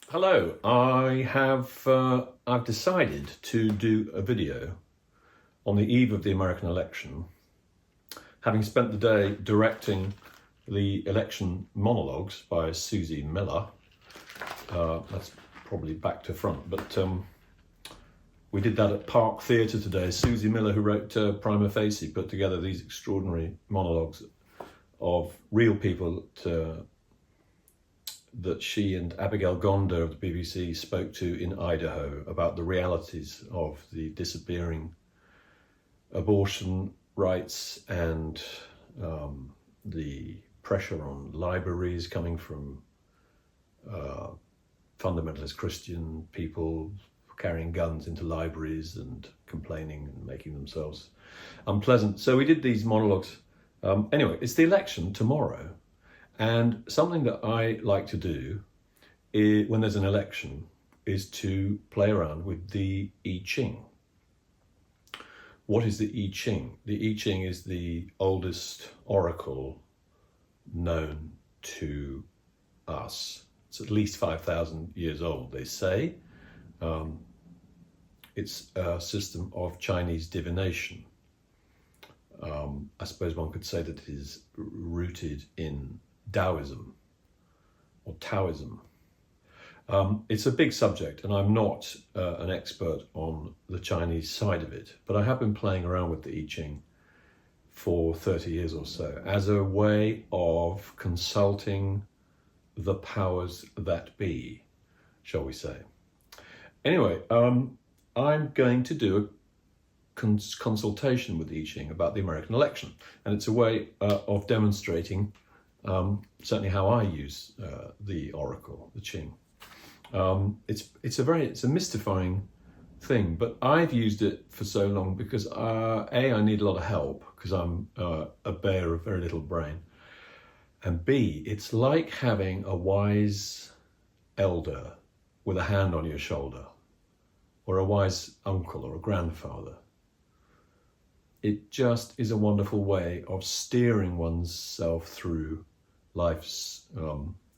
Hello, I've decided to do a video on the eve of the American election, having spent the day directing the election monologues by Susie Miller. That's probably back to front, but we did that at Park Theatre today. Susie Miller, who wrote Prima Facie, put together these extraordinary monologues of real people that she and Abigail Gonda of the BBC spoke to in Idaho about the realities of the disappearing abortion rights and the pressure on libraries coming from fundamentalist Christian people carrying guns into libraries and complaining and making themselves unpleasant. So we did these monologues. Anyway, it's the election tomorrow. And something that I like to do when there's an election is to play around with the iChing. What is the iChing? The iChing is the oldest oracle known to us. It's at least 5,000 years old, they say. It's a system of Chinese divination. I suppose one could say that it is rooted in Taoism or Taoism. It's a big subject, and I'm not an expert on the Chinese side of it, but I have been playing around with the iChing for 30 years or so as a way of consulting the powers that be, shall we say. Anyway, I'm going to do a consultation with the iChing about the American election, and it's a way of demonstrating certainly how I use the oracle, the Qing. It's a mystifying thing, but I've used it for so long because A, I need a lot of help because I'm a bear of very little brain, and B, it's like having a wise elder with a hand on your shoulder, or a wise uncle or a grandfather. It just is a wonderful way of steering oneself through life's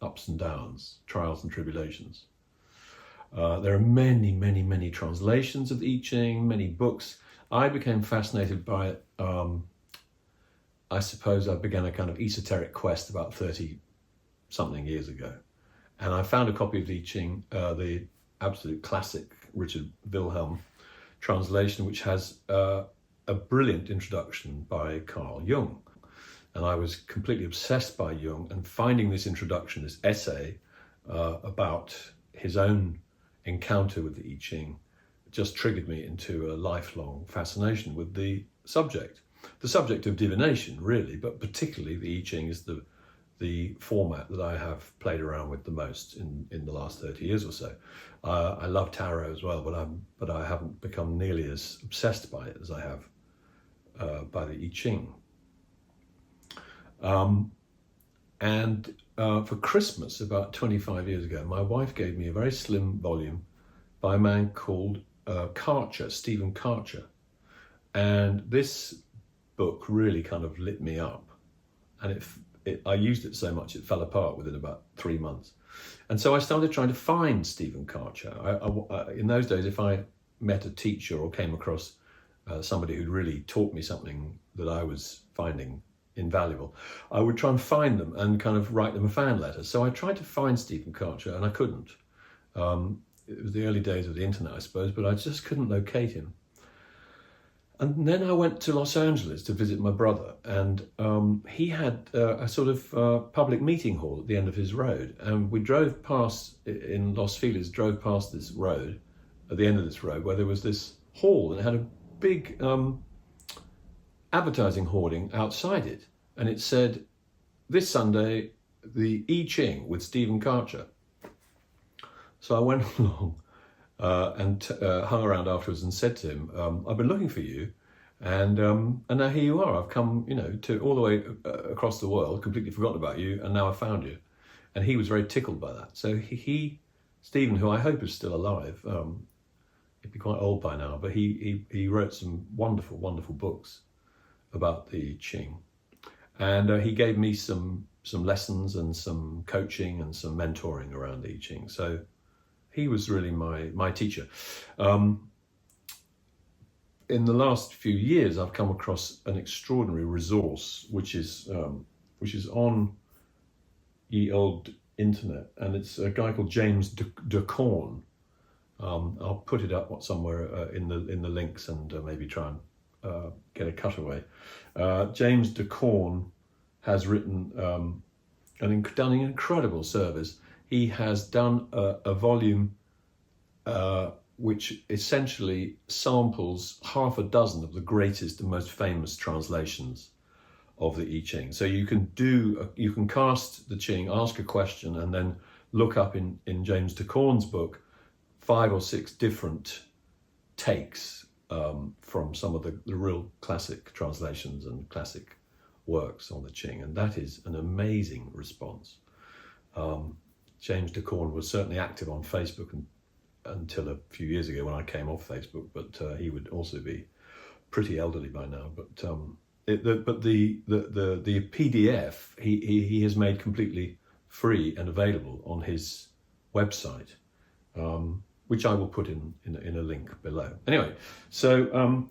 ups and downs, trials and tribulations. There are many, many, many translations of the iChing, many books. I became fascinated by it. I suppose I began a kind of esoteric quest about 30-something years ago. And I found a copy of the iChing, the absolute classic Richard Wilhelm translation, which has a brilliant introduction by Carl Jung. And I was completely obsessed by Jung, and finding this introduction, this essay about his own encounter with the iChing, just triggered me into a lifelong fascination with the subject of divination, really, but particularly the iChing is the format that I have played around with the most in the last 30 years or so. I love tarot as well, but I haven't become nearly as obsessed by it as I have by the iChing. For Christmas, about 25 years ago, my wife gave me a very slim volume by a man called Karcher, Stephen Karcher. And this book really kind of lit me up. And I used it so much, it fell apart within about 3 months. And so I started trying to find Stephen Karcher. In those days, if I met a teacher or came across somebody who'd really taught me something that I was finding invaluable, I would try and find them and kind of write them a fan letter. So I tried to find Stephen Karcher and I couldn't. It was the early days of the internet, I suppose, but I just couldn't locate him. And then I went to Los Angeles to visit my brother, and he had a sort of public meeting hall at the end of his road. And we drove past, in Los Feliz, drove past this road, at the end of this road, where there was this hall, and it had a big advertising hoarding outside it. And it said, "This Sunday, the iChing with Stephen Karcher." So I went along and hung around afterwards and said to him, "I've been looking for you, and now here you are. I've come, to all the way across the world, completely forgotten about you, and now I've found you." And he was very tickled by that. So Stephen, who I hope is still alive, he'd be quite old by now, but he wrote some wonderful, wonderful books about the iChing. And he gave me some lessons and some coaching and some mentoring around the iChing. So he was really my teacher. In the last few years, I've come across an extraordinary resource, which is on ye old internet, and it's a guy called James de Corn. I'll put it up somewhere in the links, and maybe try and get a cutaway. James de Corn has written done an incredible service. He has done a volume which essentially samples half a dozen of the greatest and most famous translations of the iChing. So you can cast the Ching, ask a question, and then look up in James de Corn's book 5 or 6 different takes from some of the real classic translations and classic works on the Ching, and that is an amazing response. James de Corn was certainly active on Facebook until a few years ago when I came off Facebook, but he would also be pretty elderly by now. But the PDF he has made completely free and available on his website, which I will put in a link below. Anyway, so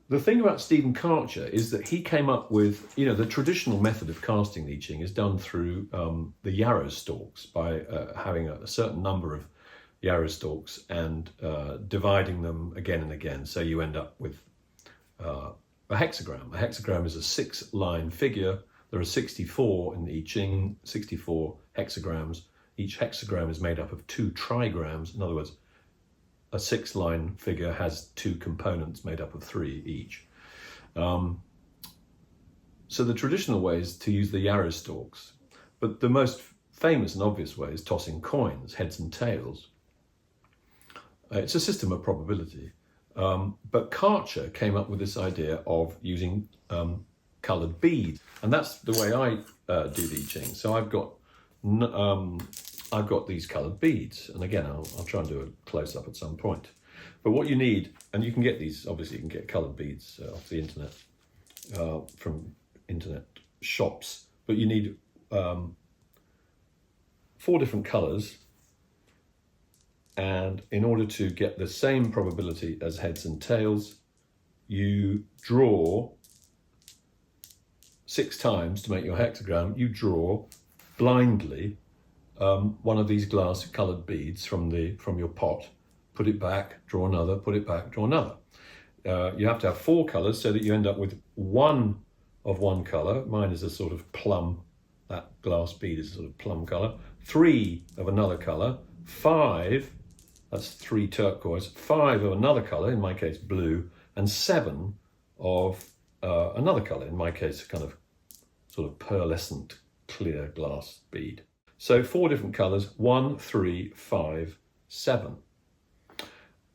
the thing about Stephen Karcher is that he came up with, the traditional method of casting the iChing is done through the yarrow stalks by having a certain number of yarrow stalks and dividing them again and again. So you end up with a hexagram. A hexagram is a 6-line figure. There are 64 in the iChing, 64 hexagrams. Each hexagram is made up of 2 trigrams. In other words, a 6-line figure has 2 components made up of 3 each. So the traditional way is to use the yarrow stalks, but the most famous and obvious way is tossing coins, heads and tails. It's a system of probability. But Karcher came up with this idea of using coloured beads, and that's the way I do the iChing. So I've got these coloured beads, and again, I'll try and do a close-up at some point. But what you need, and you can get these, obviously you can get coloured beads off the internet, from internet shops, but you need 4 different colours, and in order to get the same probability as heads and tails, you draw 6 times to make your hexagram. You draw blindly one of these glass coloured beads from your pot, put it back, draw another, put it back, draw another. You have to have 4 colours so that you end up with 1 of one colour. Mine is a sort of plum, that glass bead is a sort of plum colour. 3 of another colour, 5, that's 3 turquoise, 5 of another colour, in my case blue, and 7 of another colour, in my case kind of sort of pearlescent clear glass bead. So 4 different colours, 1, 3, 5, 7.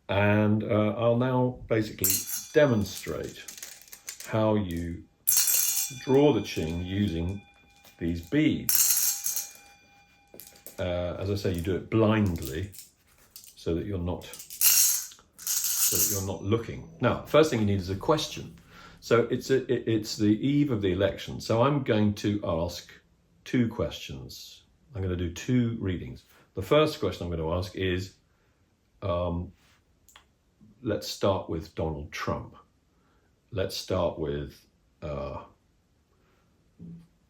And I'll now basically demonstrate how you draw the Ching using these beads. As I say, you do it blindly so that you're not looking. Now, first thing you need is a question. So it's the eve of the election. So I'm going to ask 2 questions. I'm going to do 2 readings. The first question I'm going to ask is, let's start with Donald Trump. Let's start with,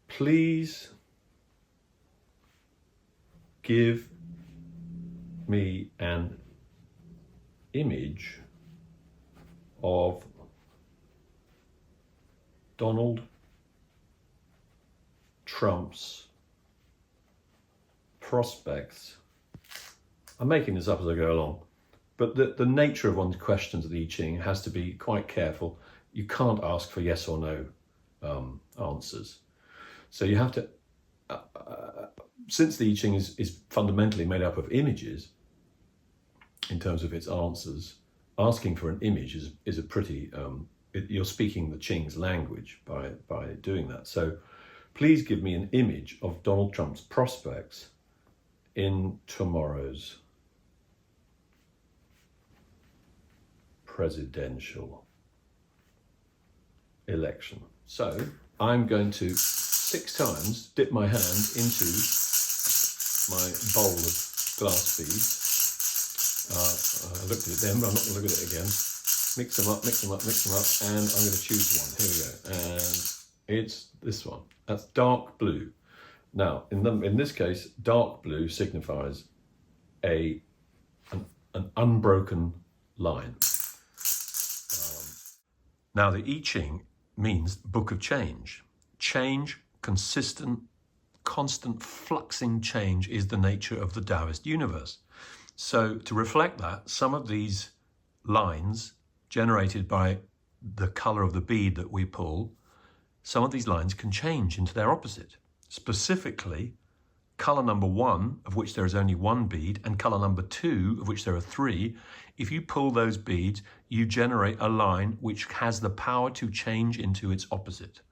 please give me an image of Donald Trump's prospects. I'm making this up as I go along, but the nature of one's questions of the iChing has to be quite careful. You can't ask for yes or no answers. So you have to, since the iChing is fundamentally made up of images in terms of its answers, asking for an image is a pretty, you're speaking the Ching's language by doing that. So please give me an image of Donald Trump's prospects in tomorrow's presidential election. So I'm going to 6 times dip my hand into my bowl of glass beads I looked at it then, but I'm not going to look at it again. Mix them up, mix them up, mix them up, and I'm going to choose one. Here we go. And it's this one. That's dark blue. Now, in this case, dark blue signifies an unbroken line. Now, the iChing means book of change. Change, constant fluxing change is the nature of the Taoist universe. So to reflect that, some of these lines generated by the color of the bead that we pull, some of these lines can change into their opposite. Specifically, color number 1, of which there is only one bead, and color number 2, of which there are 3, if you pull those beads, you generate a line which has the power to change into its opposite.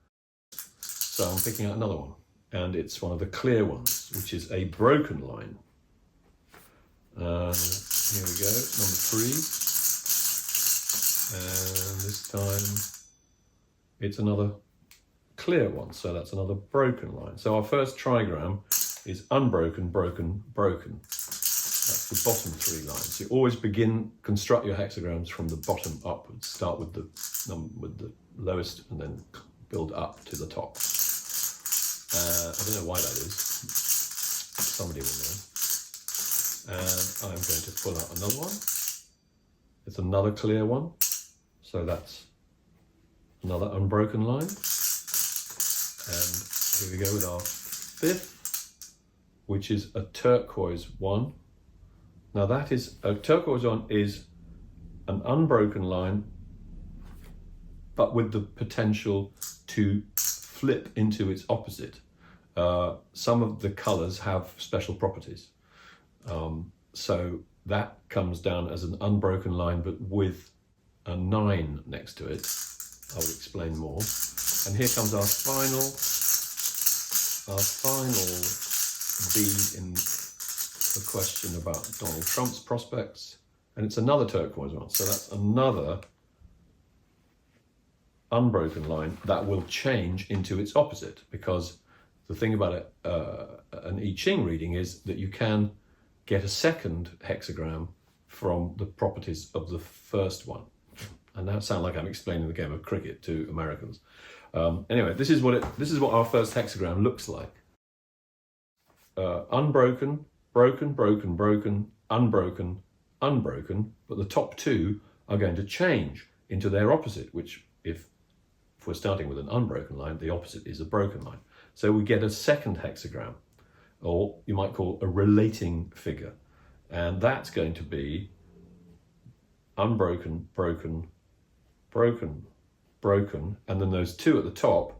So I'm picking out another one, and it's one of the clear ones, which is a broken line. Here we go, number 3. And this time it's another clear one, so that's another broken line. So our first trigram is unbroken, broken, broken. That's the bottom 3 lines. You always construct your hexagrams from the bottom upwards. Start with the lowest and then build up to the top. I don't know why that is. Somebody will know. And I'm going to pull out another one. It's another clear one. So that's another unbroken line. And here we go with our 5th, which is a turquoise one. Now that is, a turquoise one is an unbroken line, but with the potential to flip into its opposite. Some of the colors have special properties. So that comes down as an unbroken line, but with a 9 next to it. I will explain more. And here comes our final bead in the question about Donald Trump's prospects. And it's another turquoise one. So that's another unbroken line that will change into its opposite, because the thing about an iChing reading is that you can get a second hexagram from the properties of the first one. And that sounds like I'm explaining the game of cricket to Americans. Anyway, this is what our first hexagram looks like. Unbroken, broken, broken, broken, unbroken, unbroken, but the top 2 are going to change into their opposite, which if we're starting with an unbroken line, the opposite is a broken line. So we get a second hexagram, or you might call a relating figure. And that's going to be unbroken, broken, broken, broken, and then those 2 at the top,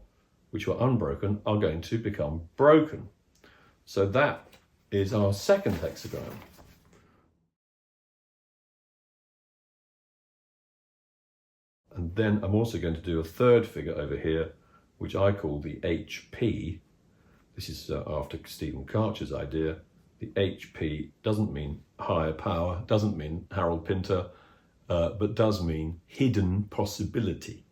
which were unbroken, are going to become broken. So that is our second hexagram. And then I'm also going to do a third figure over here, which I call the HP. This is after Stephen Karcher's idea. The HP doesn't mean higher power, doesn't mean Harold Pinter, but does mean hidden possibility.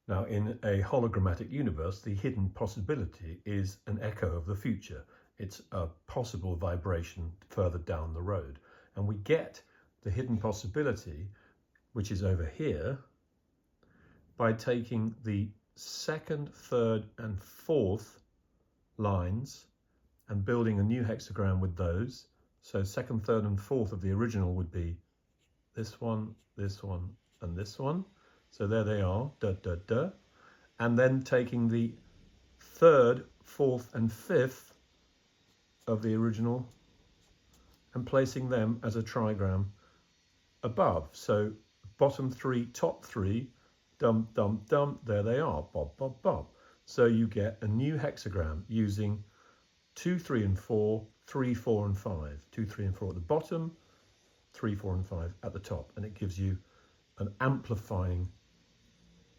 Now, in a hologrammatic universe, the hidden possibility is an echo of the future. It's a possible vibration further down the road. And we get the hidden possibility, which is over here, by taking the 2nd, 3rd, and 4th lines and building a new hexagram with those. So 2nd, 3rd, and 4th of the original would be this one, and this one. So there they are, da, da, da. And then taking the 3rd, 4th, and 5th of the original and placing them as a trigram above. So bottom 3, top 3, dum, dum, dum, there they are, bob, bob, bob. So you get a new hexagram using 2, 3, and 4, 3, 4, and 5. 2, 3, and 4 at the bottom, 3, 4, and 5 at the top. And it gives you an amplifying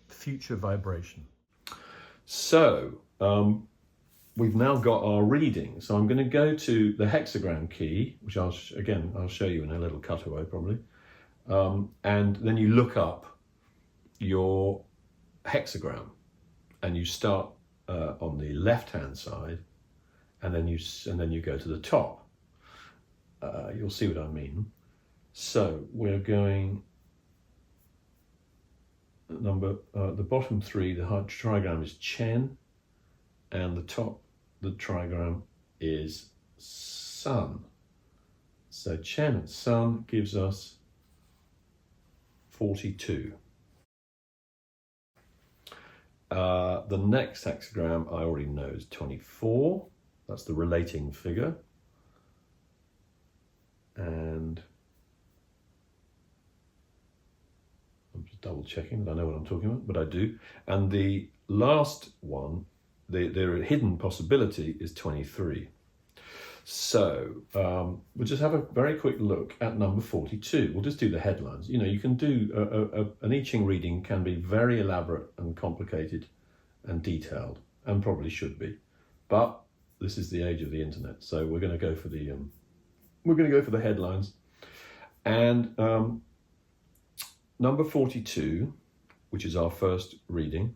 future vibration. So we've now got our reading. So I'm going to go to the hexagram key, which I'll show you in a little cutaway probably. And then you look up your hexagram and you start on the left-hand side, and then you go to the top. You'll see what I mean. So we're going the bottom three, the trigram is Chen, and the trigram is Sun. So Chen and Sun gives us 42. The next hexagram I already know is 24. That's the relating figure. And I'm just double checking that I know what I'm talking about, but I do. And the last one, the hidden possibility, is 23. So we'll just have a very quick look at number 42. We'll just do the headlines. You know, you can do an iChing reading can be very elaborate and complicated and detailed, and probably should be. But this is the age of the internet, so we're going to go for the headlines. And number 42, which is our first reading,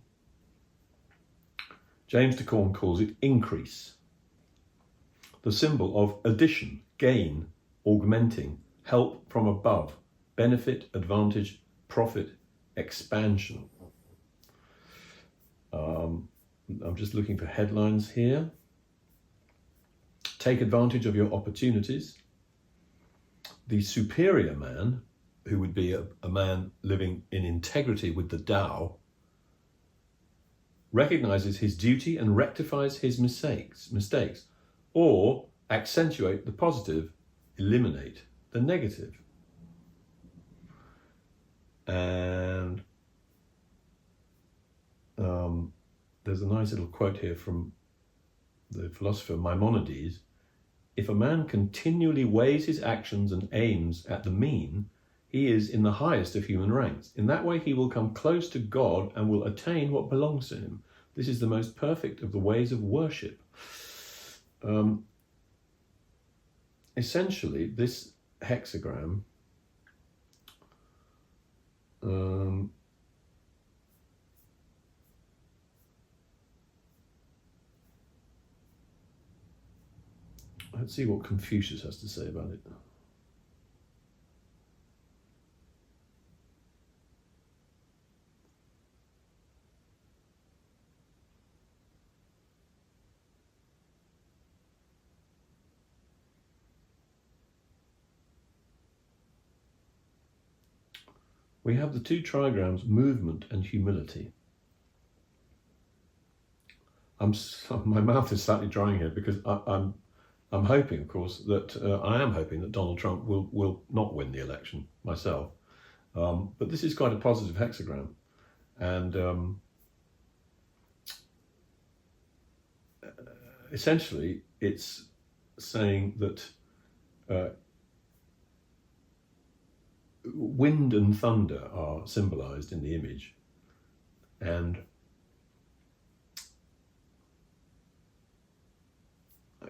James de Corn calls it increase. The symbol of addition, gain, augmenting, help from above, benefit, advantage, profit, expansion. I'm just looking for headlines here. Take advantage of your opportunities. The superior man, who would be a man living in integrity with the Tao, recognizes his duty and rectifies his mistakes, or accentuate the positive, eliminate the negative. And there's a nice little quote here from the philosopher Maimonides. If a man continually weighs his actions and aims at the mean, he is in the highest of human ranks. In that way he will come close to God and will attain what belongs to him. This is the most perfect of the ways of worship. Essentially, this hexagram let's see what Confucius has to say about it. We have the two trigrams, movement and humility. My mouth is slightly drying here because I'm hoping, of course, that I am hoping that Donald Trump will not win the election myself. But this is quite a positive hexagram, and essentially it's saying that wind and thunder are symbolized in the image, and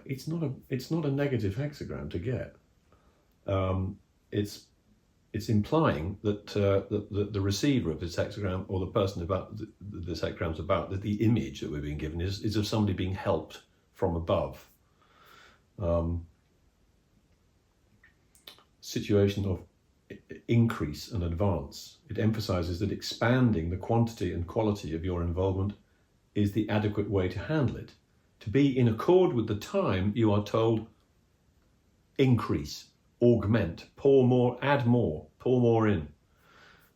it's not a negative hexagram to get. It's implying that the receiver of this hexagram, or the person about this hexagram's about, that the image that we're being given is of somebody being helped from above. Situation of increase and advance. It emphasizes that expanding the quantity and quality of your involvement is the adequate way to handle it. To be in accord with the time, you are told, increase, augment, pour more, add more, pour more in.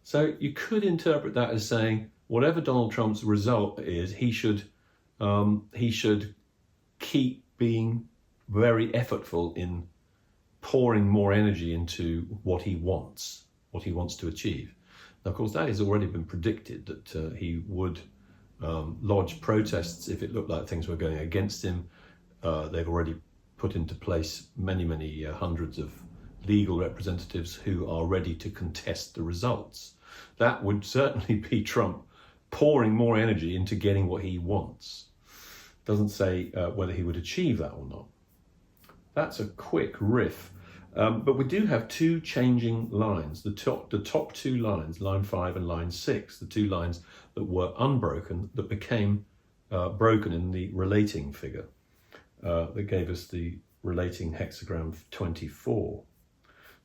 So you could interpret that as saying, whatever Donald Trump's result is, he should keep being very effortful in pouring more energy into what he wants to achieve. Now, of course, that has already been predicted, that he would lodge protests if it looked like things were going against him. They've already put into place many hundreds of legal representatives who are ready to contest the results. That would certainly be Trump pouring more energy into getting what he wants. Doesn't say whether he would achieve that or not. That's a quick riff. But we do have two changing lines. The top two lines, line 5 and line 6, the two lines that were unbroken, that became broken in the relating figure, that gave us the relating hexagram 24.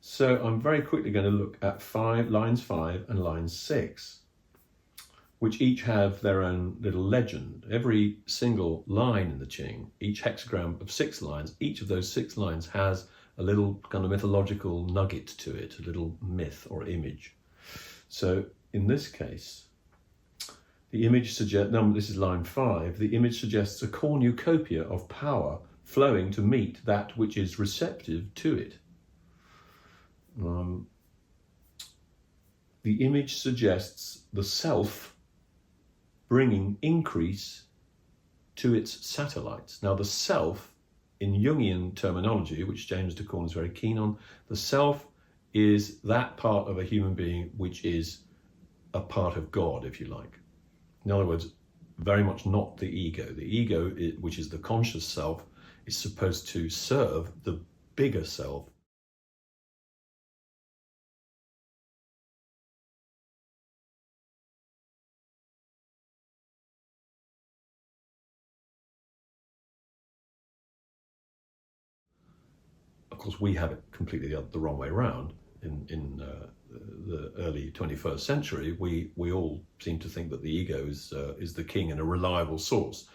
So I'm very quickly going to look at lines 5 and line 6, which each have their own little legend. Every single line in the Qing, each hexagram of 6 lines, each of those 6 lines has a little kind of mythological nugget to it, a little myth or image. So in this case, the image suggests, this is line 5, the image suggests a cornucopia of power flowing to meet that which is receptive to it. The image suggests the self bringing increase to its satellites. Now the self, in Jungian terminology, which James de Corn is very keen on, the self is that part of a human being which is a part of God, if you like. In other words, very much not the ego. The ego, which is the conscious self, is supposed to serve the bigger self. Of course, we have it completely the wrong way around. In the early 21st century, we all seem to think that the ego is the king and a reliable source.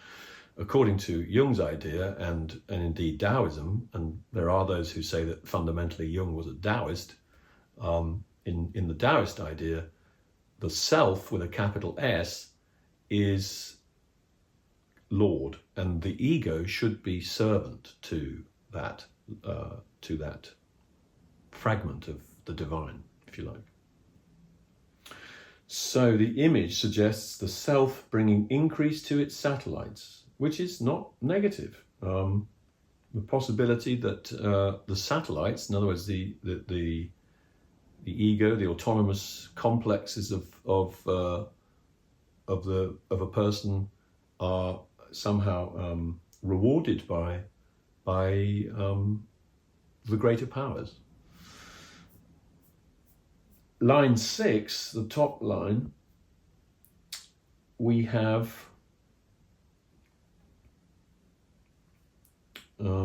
According to Jung's idea, and indeed Taoism, and there are those who say that fundamentally Jung was a Taoist, in the Taoist idea, the self with a capital S is Lord, and the ego should be servant to that fragment of the divine, if you like. So the image suggests the self bringing increase to its satellites, which is not negative. The possibility that the satellites, in other words, the ego, the autonomous complexes of a person, are somehow rewarded by the greater powers. Line 6, the top line, we have,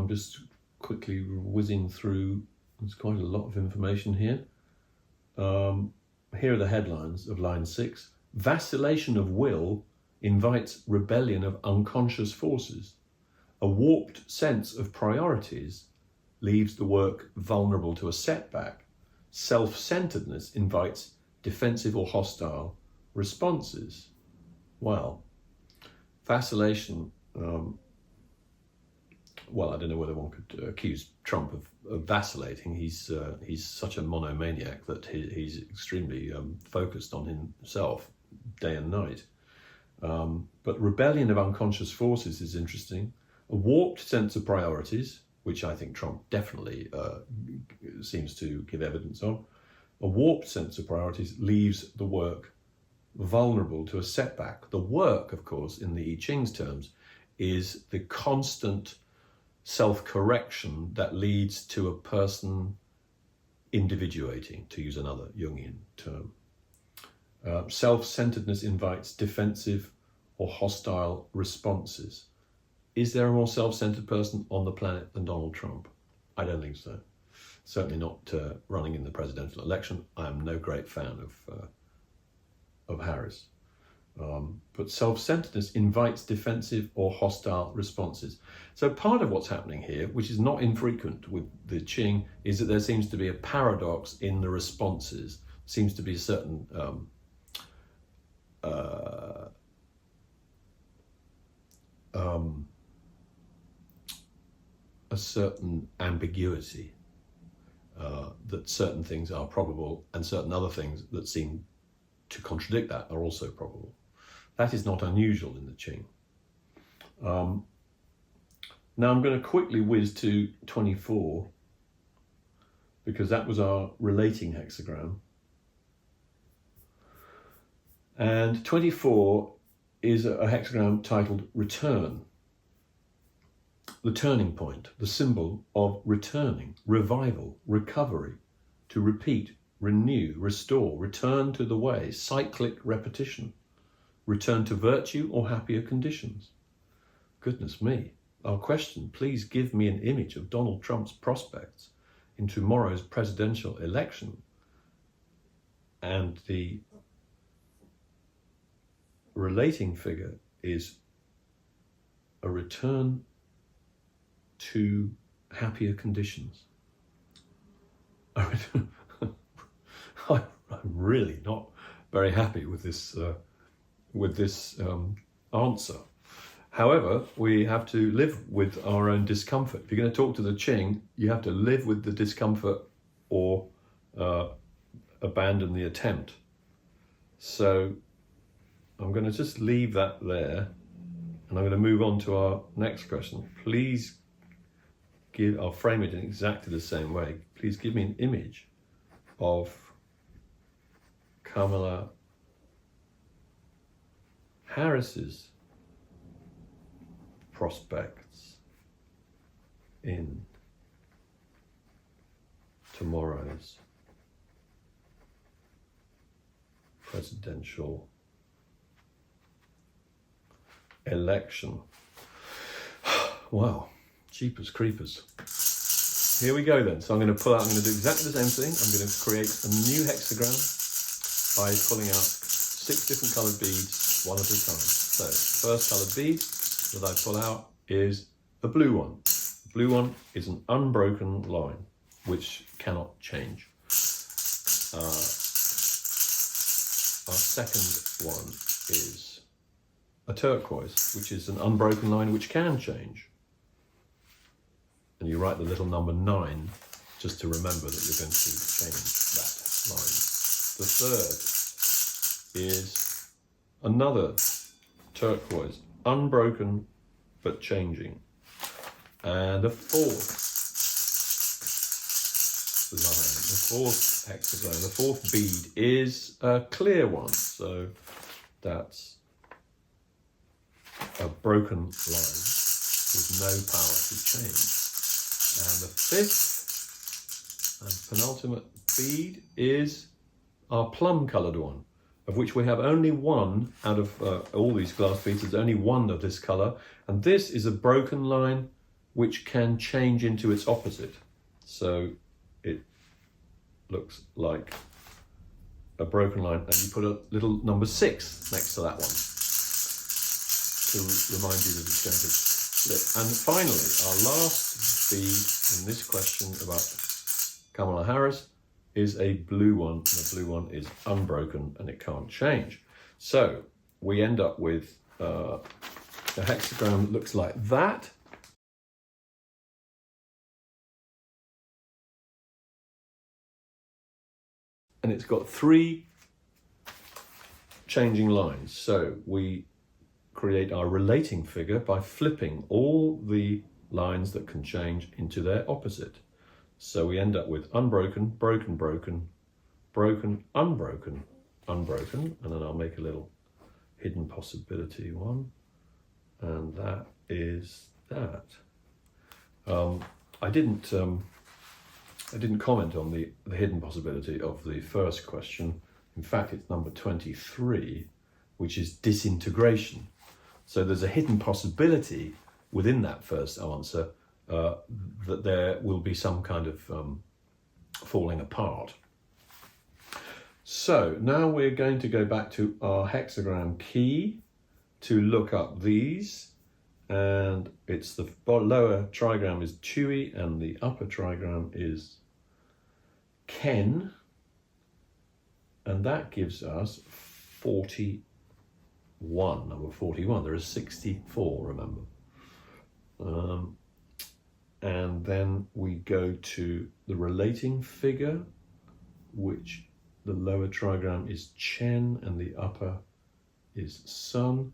just quickly whizzing through, there's quite a lot of information here. Here are the headlines of line 6. Vacillation of will invites rebellion of unconscious forces. A warped sense of priorities leaves the work vulnerable to a setback. Self-centeredness invites defensive or hostile responses. Well, vacillation, well, I don't know whether one could accuse Trump of vacillating. He's such a monomaniac that he's extremely focused on himself day and night. But rebellion of unconscious forces is interesting. A warped sense of priorities, which I think Trump definitely seems to give evidence of. A warped sense of priorities leaves the work vulnerable to a setback. The work, of course, in the iChing's terms, is the constant self-correction that leads to a person individuating, to use another Jungian term. Self-centeredness invites defensive or hostile responses. Is there a more self-centered person on the planet than Donald Trump? I don't think so. Certainly not running in the presidential election. I am no great fan of Harris. But self-centeredness invites defensive or hostile responses. So part of what's happening here, which is not infrequent with the Qing, is that there seems to be a paradox in the responses. Seems to be a certain a certain ambiguity, that certain things are probable and certain other things that seem to contradict that are also probable. That is not unusual in the Qing. Now I'm going to quickly whiz to 24, because that was our relating hexagram. And 24 is a hexagram titled Return. The turning point, the symbol of returning, revival, recovery, to repeat, renew, restore, return to the way, cyclic repetition, return to virtue or happier conditions. Goodness me. Our question, please give me an image of Donald Trump's prospects in tomorrow's presidential election. And the relating figure is a return to happier conditions. I'm really not very happy with this answer. However, we have to live with our own discomfort. If you're going to talk to the Qing, you have to live with the discomfort or abandon the attempt. So I'm going to just leave that there, and I'm going to move on to our next question. Please I'll frame it in exactly the same way. Please give me an image of Kamala Harris's prospects in tomorrow's presidential election. Wow, jeepers creepers. Here we go then. So I'm going to do exactly the same thing. I'm going to create a new hexagram by pulling out 6 different coloured beads one at a time. So first coloured bead that I pull out is a blue one. The blue one is an unbroken line which cannot change. Our second one is a turquoise, which is an unbroken line which can change. And you write the little number 9 just to remember that you're going to change that line. The third is another turquoise, unbroken but changing. And the fourth line, the fourth hexagram, the fourth bead is a clear one. So that's a broken line with no power to change. And the fifth and penultimate bead is our plum coloured one, of which we have only one out of all these glass beads. There's only one of this colour, and this is a broken line which can change into its opposite. So it looks like a broken line, and you put a little number 6 next to that one to remind you that it's going to flip. And finally, our last bead in this question about Kamala Harris is a blue one, and the blue one is unbroken and it can't change. So we end up with a hexagram that looks like that. And it's got 3 changing lines. So we create our relating figure by flipping all the lines that can change into their opposite. So we end up with unbroken, broken, broken, broken, unbroken, unbroken, and then I'll make a little hidden possibility one, and that is that. I didn't comment on the hidden possibility of the first question. In fact, it's number 23, which is disintegration. So there's a hidden possibility within that first answer that there will be some kind of falling apart. So now we're going to go back to our hexagram key to look up these, and it's the lower trigram is Chewy and the upper trigram is Ken, and that gives us 41, number 41. There is 64, remember. And then we go to the relating figure, which the lower trigram is Chen and the upper is Sun,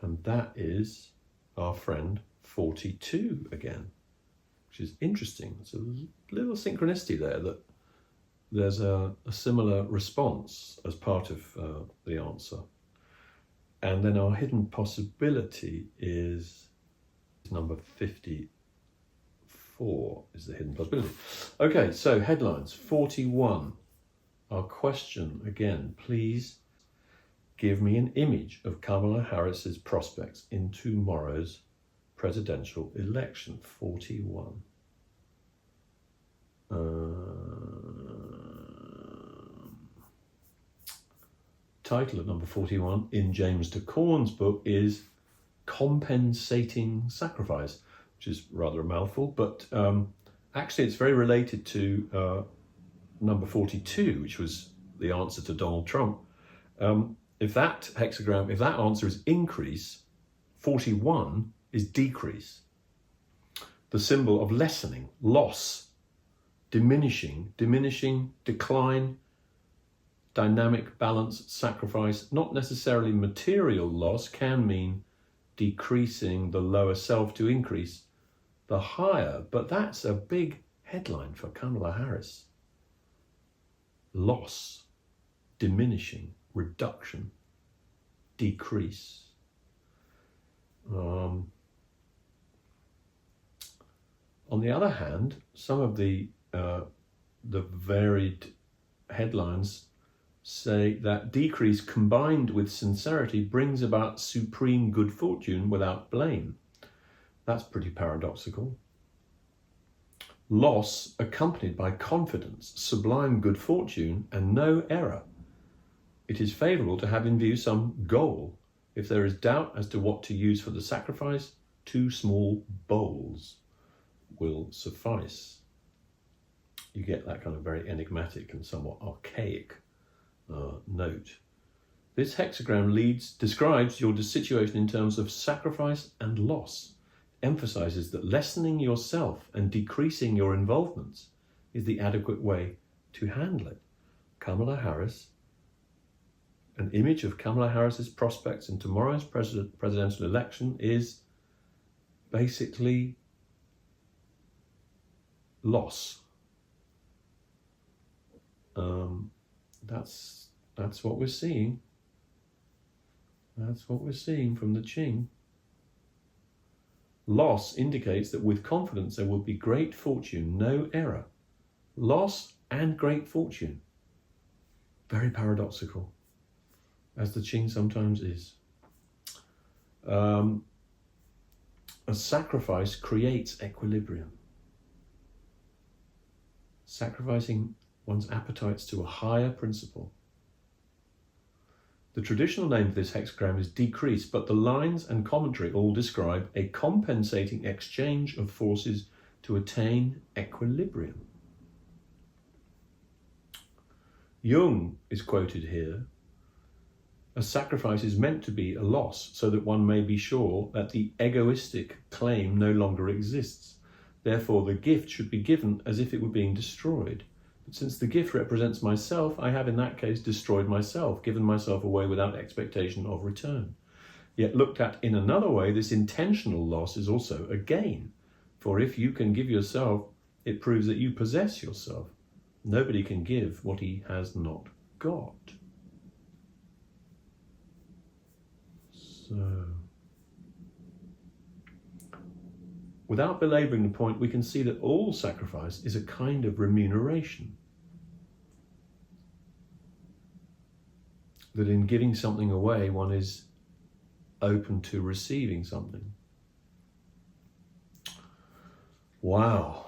and that is our friend 42 again, which is interesting. It's a little synchronicity there that there's a similar response as part of the answer. And then our hidden possibility is number 54 is the hidden possibility. Okay, so headlines. 41. Our question again, please give me an image of Kamala Harris's prospects in tomorrow's presidential election. 41. Title of number 41 in James de Corn's book is Compensating Sacrifice, which is rather a mouthful, but actually it's very related to number 42, which was the answer to Donald Trump. If that answer is increase, 41 is decrease. The symbol of lessening, loss, diminishing, decline, dynamic, balance, sacrifice, not necessarily material loss, can mean decreasing the lower self to increase the higher, but that's a big headline for Kamala Harris. Loss, diminishing, reduction, decrease. On the other hand, some of the varied headlines say that decrease combined with sincerity brings about supreme good fortune without blame. That's pretty paradoxical. Loss accompanied by confidence, sublime good fortune, and no error. It is favourable to have in view some goal. If there is doubt as to what to use for the sacrifice, 2 small bowls will suffice. You get that kind of very enigmatic and somewhat archaic note. This hexagram describes your situation in terms of sacrifice and loss. Emphasizes that lessening yourself and decreasing your involvements is the adequate way to handle it. Kamala Harris, an image of Kamala Harris's prospects in tomorrow's presidential election is basically loss. That's what we're seeing. That's what we're seeing from the Qing. Loss indicates that with confidence there will be great fortune, no error. Loss and great fortune. Very paradoxical, as the Qing sometimes is. A sacrifice creates equilibrium. Sacrificing one's appetites to a higher principle. The traditional name for this hexagram is decrease, but the lines and commentary all describe a compensating exchange of forces to attain equilibrium. Jung is quoted here. A sacrifice is meant to be a loss so that one may be sure that the egoistic claim no longer exists. Therefore, the gift should be given as if it were being destroyed. But since the gift represents myself, I have in that case destroyed myself, given myself away without expectation of return. Yet looked at in another way, this intentional loss is also a gain. For if you can give yourself, it proves that you possess yourself. Nobody can give what he has not got. So, without belaboring the point, we can see that all sacrifice is a kind of remuneration. That in giving something away, one is open to receiving something. Wow.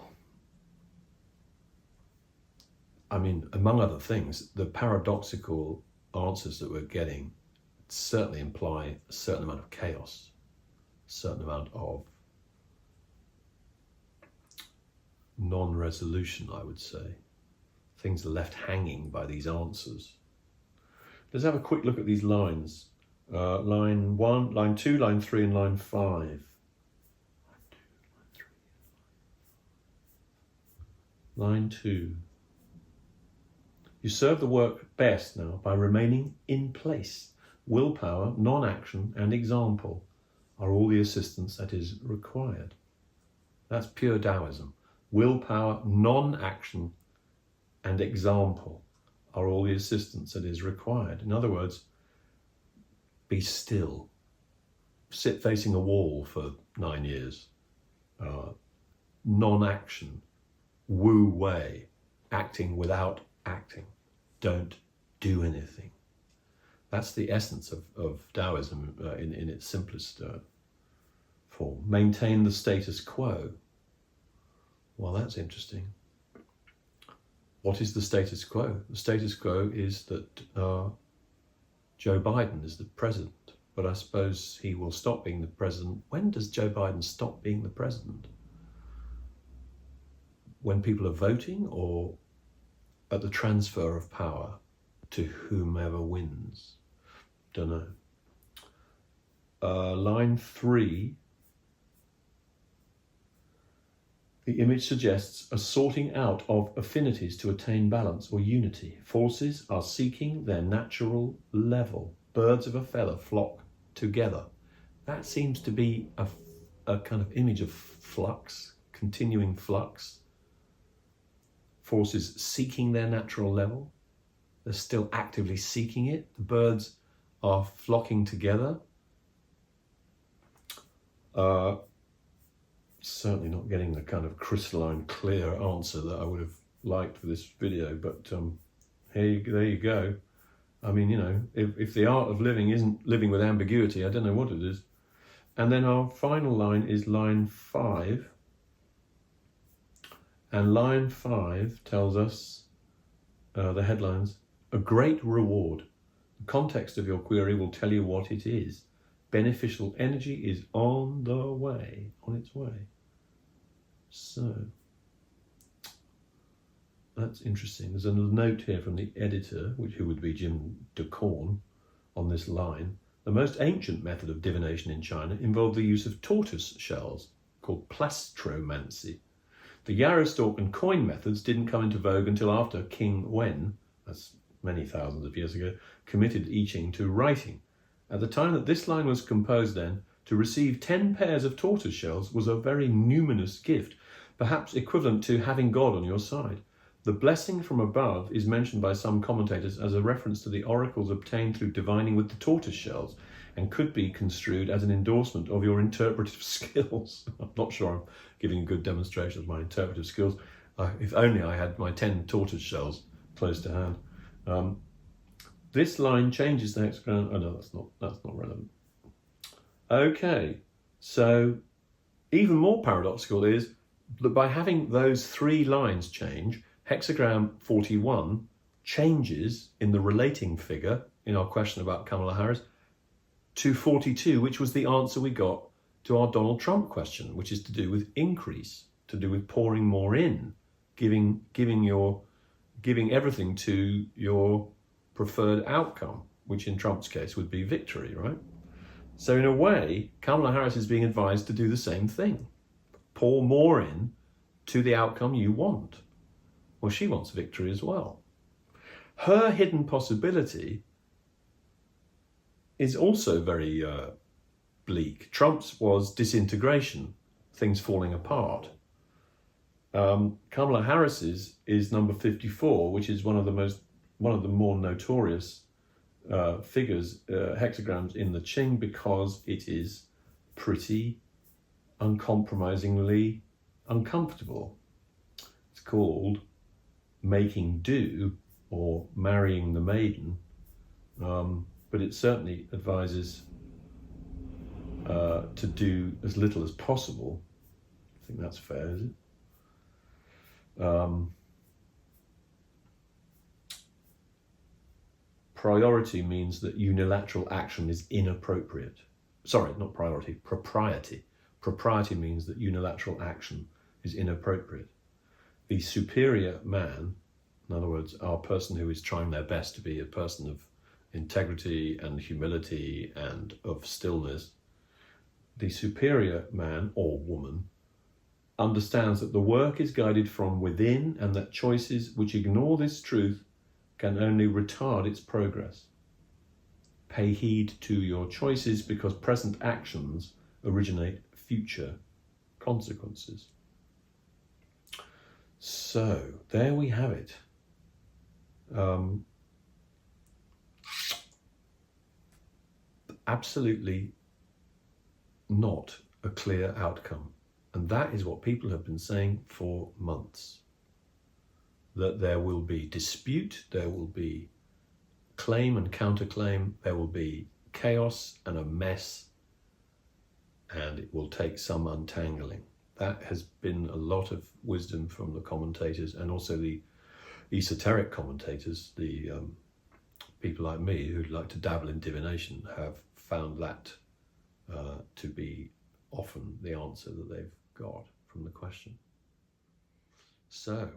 I mean, among other things, the paradoxical answers that we're getting certainly imply a certain amount of chaos, a certain amount of non-resolution, I would say. Things are left hanging by these answers. Let's have a quick look at these lines. Line 1, line 2, line 3, and line 5. Line 2. You serve the work best now by remaining in place. Willpower, non-action, and example are all the assistance that is required. That's pure Taoism. Willpower, non-action, and example are all the assistance that is required. In other words, be still. Sit facing a wall for 9 years. Non-action. Wu wei. Acting without acting. Don't do anything. That's the essence of Taoism in its simplest form. Maintain the status quo. Well, that's interesting. what is the status quo? The status quo is that Joe Biden is the president, but I suppose he will stop being the president. When does Joe Biden stop being the president? When people are voting, or at the transfer of power to whomever wins? Don't know. Line 3. The image suggests a sorting out of affinities to attain balance or unity. Forces are seeking their natural level. Birds of a feather flock together. That seems to be a kind of image of flux, continuing flux. Forces seeking their natural level. They're still actively seeking it. The birds are flocking together. Certainly not getting the kind of crystalline clear answer that I would have liked for this video, but there you go. I mean, you know, if the art of living isn't living with ambiguity, I don't know what it is. And then our final line is line 5. And line 5 tells us, the headlines, a great reward. The context of your query will tell you what it is. Beneficial energy is on its way. So, that's interesting. There's a note here from the editor, who would be Jim DeCorn, on this line. The most ancient method of divination in China involved the use of tortoise shells, called plastromancy. The yarrow stalk and coin methods didn't come into vogue until after King Wen, that's many thousands of years ago, committed iChing to writing. At the time that this line was composed then, to receive 10 pairs of tortoise shells was a very numinous gift, perhaps equivalent to having God on your side. The blessing from above is mentioned by some commentators as a reference to the oracles obtained through divining with the tortoise shells, and could be construed as an endorsement of your interpretive skills. I'm not sure I'm giving a good demonstration of my interpretive skills. If only I had my 10 tortoise shells close to hand. This line changes the hexagram. Oh no, that's not relevant. Okay, so even more paradoxical is that by having those 3 lines change, hexagram 41 changes in the relating figure in our question about Kamala Harris to 42, which was the answer we got to our Donald Trump question, which is to do with increase, to do with pouring more in, giving everything to your preferred outcome, which in Trump's case would be victory, right? So in a way, Kamala Harris is being advised to do the same thing. Pour more in to the outcome you want. Well, she wants victory as well. Her hidden possibility is also very bleak. Trump's was disintegration, things falling apart. Kamala Harris's is number 54, which is one of the more notorious figures, hexagrams in the Qing, because it is pretty uncompromisingly uncomfortable. It's called making do, or marrying the maiden, but it certainly advises to do as little as possible. I think that's fair, is it? Priority means that unilateral action is inappropriate. Sorry, not priority, propriety. Propriety means that unilateral action is inappropriate. The superior man, in other words, our person who is trying their best to be a person of integrity and humility and of stillness, the superior man or woman understands that the work is guided from within, and that choices which ignore this truth can only retard its progress. Pay heed to your choices, because present actions originate future consequences. So there we have it. Absolutely not a clear outcome. And that is what people have been saying for months. That there will be dispute, there will be claim and counterclaim, there will be chaos and a mess, and it will take some untangling. That has been a lot of wisdom from the commentators, and also the esoteric commentators, the people like me who'd like to dabble in divination, have found that to be often the answer that they've got from the question. So